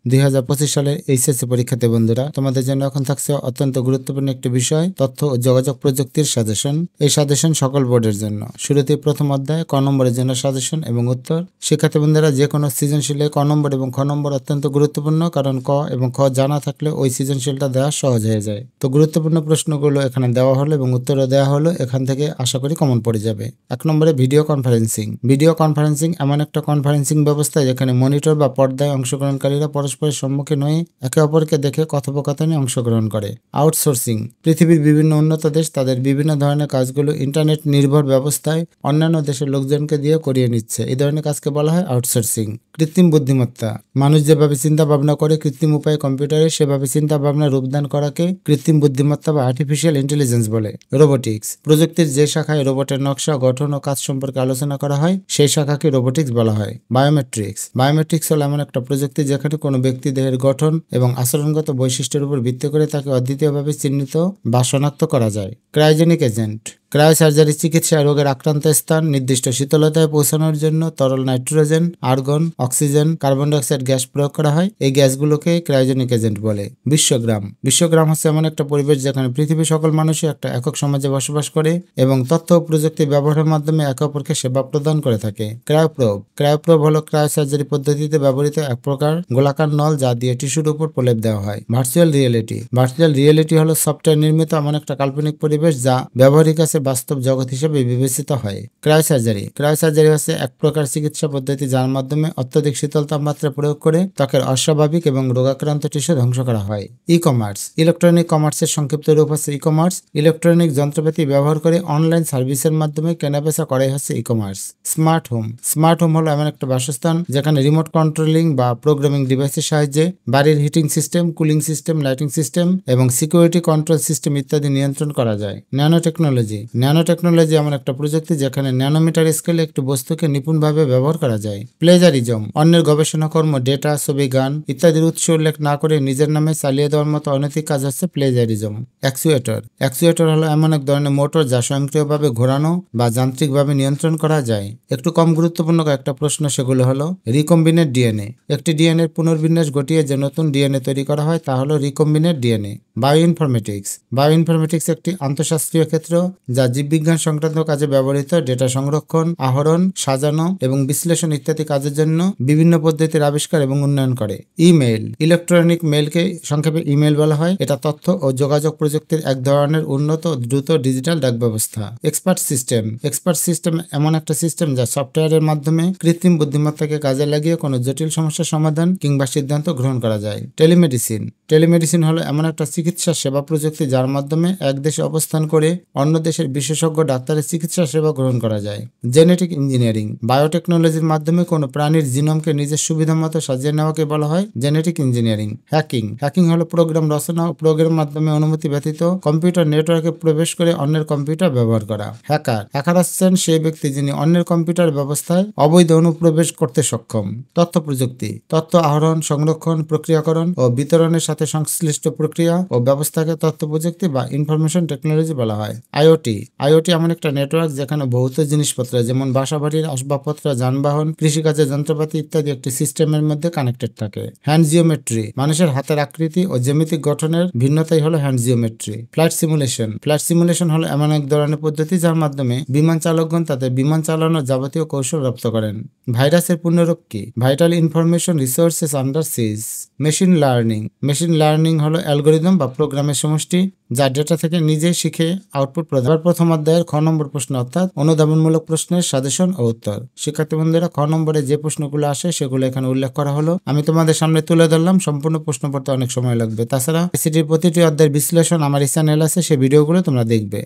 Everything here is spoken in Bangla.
2025 সালের এইচএসসি পরীক্ষার্থী বন্ধুরা, তোমাদের জন্য এখন থাকছে অত্যন্ত গুরুত্বপূর্ণ একটি বিষয়, তথ্য ও যোগাযোগ প্রযুক্তির সাজেশন। এই সাজেশন সকল বোর্ডের জন্য। শুরুতেই প্রথম অধ্যায় ক নম্বরের জন্য সাজেশন এবং উত্তর। শিক্ষার্থী বন্ধুরা, যে কোনো সৃজনশীলে ক নম্বর এবং খ নম্বর অত্যন্ত গুরুত্বপূর্ণ, কারণ ক এবং খ জানা থাকলে ওই সৃজনশীলটা দেওয়া সহজ হয়ে যায়। তো গুরুত্বপূর্ণ প্রশ্নগুলো এখানে দেওয়া হলো এবং উত্তরও দেওয়া হলো, এখান থেকে আশা করি কমন পড়ে যাবে। 1 নম্বরে ভিডিও কনফারেন্সিং। ভিডিও কনফারেন্সিং এমন একটা কনফারেন্সিং ব্যবস্থা যেখানে মনিটর বা পর্দায় অংশগ্রহণকারীরা পরস্পরের সম্মুখীন হয়ে একে অপরকে দেখে কথোপকথনে অংশগ্রহণ করে। আউটসোর্সিং। পৃথিবীর বিভিন্ন উন্নত দেশ তাদের বিভিন্ন ধরনের কাজগুলো ইন্টারনেট নির্ভর ব্যবস্থায় অন্যান্য দেশের লোকজনকে দিয়ে করিয়ে নিচ্ছে। এই ধরনের কাজকে বলা হয় আউটসোর্সিং। কৃত্রিম বুদ্ধিমত্তা। মানুষ যেভাবে চিন্তা ভাবনা করে কৃত্রিম উপায়ে কম্পিউটারে সেভাবে চিন্তা ভাবনা রূপদান করাকে কৃত্রিম বুদ্ধিমত্তা বা আর্টিফিশিয়াল ইন্টেলিজেন্স বলে। রোবোটিক্স। প্রযুক্তির যে শাখায় রোবটের নকশা, গঠন ও কাজ সম্পর্কে আলোচনা করা হয় সেই শাখাকে রোবোটিক্স বলা হয়। বায়োমেট্রিক্স। বায়োমেট্রিক্স হলো এমন একটা প্রযুক্তি যেখানে কোনো ব্যক্তি দেহের গঠন এবং আচরণগত বৈশিষ্ট্যের উপর ভিত্তি করে তাকে অদ্বিতীয়ভাবে চিহ্নিত বা শনাক্ত করা যায়। Cryogenic agent. ক্রায়োসার্জারি চিকিৎসা রোগের আক্রান্ত স্থান নির্দিষ্ট শীতলতায় পৌঁছানোর জন্য তরল nitrogen, argon, oxygen, carbon dioxide gas প্রয়োগ করা হয়। এই গ্যাসগুলোকে ক্রায়োজেনিক এজেন্ট বলে। বিশ্বগ্রাম। বিশ্বগ্রাম হচ্ছে এমন একটা পরিবেশ যেখানে পৃথিবীর সকল মানুষই একটা একক সমাজে বসবাস করে এবং তথ্য ও প্রযুক্তি ব্যবহারের মাধ্যমে একে অপরকে সেবা প্রদান করে থাকে। ক্রায়োপ্রোব। ক্রায়োপ্রোব হলো ক্রায়োসার্জারি পদ্ধতিতে ব্যবহৃত এক প্রকার গোলাকার নল যা দিয়ে টিস্যুর উপর প্রলেপ দেওয়া হয়। Virtual reality. ভার্চুয়াল রিয়েলিটি হলো সফটওয়্যার নির্মিত এমন একটা কাল্পনিক পরিবেশ যা ব্যবহারিক কাছে বাস্তব জগৎ হিসেবে বিবেচিত হয়। ক্রায়োসার্জারি। ক্রায়োসার্জারি হচ্ছে এক প্রকার চিকিৎসা পদ্ধতি যার মাধ্যমে অত্যধিক শীতল তাপমাত্রা প্রয়োগ করে ত্বকের অস্বাভাবিক এবং রোগাক্রান্ত টিস্যু ধ্বংস করা হয়। E commerce. ইলেকট্রনিক কমার্সের সংক্ষিপ্ত রূপ হচ্ছে ই কমার্স। ইলেকট্রনিক যন্ত্রপাতি ব্যবহার করে অনলাইন সার্ভিসের মাধ্যমে কেনাবেচা করাই হচ্ছে e commerce. Smart home. Smart home হলো এমন একটা বাসস্থান যেখানে রিমোট কন্ট্রোলিং বা প্রোগ্রামিং ডিভাইসের সাহায্যে বাড়ির heating system, cooling system, lighting system এবং সিকিউরিটি কন্ট্রোল সিস্টেম ইত্যাদি নিয়ন্ত্রণ করা যায়। Nano technology. ন্যানো টেকনোলজি এমন একটা প্রযুক্তি যেখানে ন্যানোমিটার স্কেলে একটি বস্তুকে নিপুণভাবে ব্যবহার করা যায়। প্লেজারিজম। অন্যের গবেষণাকর্ম, ডেটা, ছবি, গান ইত্যাদির উৎস উল্লেখ না করে নিজের নামে চালিয়ে দেওয়ার মতো অনৈতিক কাজ হচ্ছে প্লেজারিজম। অ্যাকচুয়েটর। অ্যাকচুয়েটর হলো এমন এক ধরনের মোটর যা স্বয়ংক্রিয়ভাবে ঘোরানো বা যান্ত্রিকভাবে নিয়ন্ত্রণ করা যায়। একটু কম গুরুত্বপূর্ণ কয়েকটা প্রশ্ন, সেগুলো হলো রিকম্বিনেট ডিএনএ। একটি ডিএনএর পুনর্বিন্যাস ঘটিয়ে যে নতুন ডিএনএ তৈরি করা হয় তা হলো রিকম্বিনেট ডিএনএ। বায়োইনফরমেটিক্স। বায়োইনফরমেটিক্স একটি আন্তঃশাস্ত্রীয় ক্ষেত্র যা জীববিজ্ঞান সংক্রান্ত কাজে ব্যবহৃত ডেটা সংরক্ষণ, আহরণ, সাজানো এবং বিশ্লেষণ ইত্যাদি কাজের জন্য বিভিন্ন পদ্ধতির আবিষ্কার এবং উন্নয়ন করে। ইমেইল। ইলেকট্রনিক মেইলকে সংক্ষেপে ইমেইল বলা হয়। এটা তথ্য ও যোগাযোগ প্রযুক্তির এক ধরনের উন্নত দ্রুত ডিজিটাল ডাক ব্যবস্থা। Expert system. এক্সপার্ট সিস্টেম এমন একটা সিস্টেম যা সফটওয়্যারের মাধ্যমে কৃত্রিম বুদ্ধিমত্তাকে কাজে লাগিয়ে কোনো জটিল সমস্যার সমাধান কিংবা সিদ্ধান্ত গ্রহণ করা যায়। টেলিমেডিসিন। টেলিমেডিসিন হলো এমন একটা চিকিৎসা সেবা প্রযুক্তি যার মাধ্যমে এক দেশে অবস্থান করে অন্য দেশের বিশেষজ্ঞ ডাক্তারের চিকিৎসা সেবা গ্রহণ করা যায়। Genetic engineering. বায়োটেকনোলজির মাধ্যমে কোনো প্রাণীর জিনোমকে নিজের সুবিধা মতো সাজিয়ে নেওয়াকে বলা হয় জেনেটিক ইঞ্জিনিয়ারিং। হ্যাকিং। হ্যাকিং হলো প্রোগ্রাম রচনা ও প্রয়োগের মাধ্যমে অনুমতি ব্যতীত কম্পিউটার নেটওয়ার্কে প্রবেশ করে অন্যের কম্পিউটার ব্যবহার করা। হ্যাকার। হ্যাকার হচ্ছেন সেই ব্যক্তি যিনি অন্যের কম্পিউটার ব্যবস্থায় অবৈধ অনুপ্রবেশ করতে সক্ষম। তথ্য প্রযুক্তি। তথ্য আহরণ, সংরক্ষণ, প্রক্রিয়াকরণ ও বিতরণের সাথে সংশ্লিষ্ট প্রক্রিয়া ও ব্যবস্থাকে তথ্য প্রযুক্তি বা ইনফরমেশন টেকনোলজি বলা হয়। আইওটি। আইওটি এমন একটা নেটওয়ার্ক যেখানে ভৌত জিনিসপত্র যেমন বাসাবাড়ির আসবাবপত্র, যানবাহন, কৃষিকাজের যন্ত্রপাতি ইত্যাদি একটি সিস্টেমের মধ্যে কানেক্টেড থাকে। Hand geometry. মানুষের হাতের আকৃতি ও জ্যামিতিক গঠনের ভিন্নতাই হলো hand geometry. Flight simulation. Flight simulation হলো এমন এক ধরনের পদ্ধতি যার মাধ্যমে বিমান চালকগণ তাদের বিমান চালানোর যাবতীয় কৌশল রপ্ত করেন। ভাইরাসের পূর্ণরূপ কি? Vital information resources under siege. Machine learning. Machine learning হলো অ্যালগোরিদম বা প্রোগ্রামের সমষ্টি যা ডেটা থেকে নিজেই শিখে আউটপুট প্রদান। প্রথম অধ্যায়ের খ নম্বর প্রশ্ন অর্থাৎ অনুধাবনমূলক প্রশ্নের সাজেশন ও উত্তর। শিক্ষার্থী বন্ধুরা, খ নম্বরে যে প্রশ্নগুলো আসে সেগুলো এখানে উল্লেখ করা হলো। আমি তোমাদের সামনে তুলে ধরলাম। সম্পূর্ণ প্রশ্ন পড়তে অনেক সময় লাগবে। তাছাড়া আইসিটির প্রতিটি অধ্যায়ের বিশ্লেষণ আমার এই চ্যানেল আছে, সেই ভিডিওগুলো তোমরা দেখবে।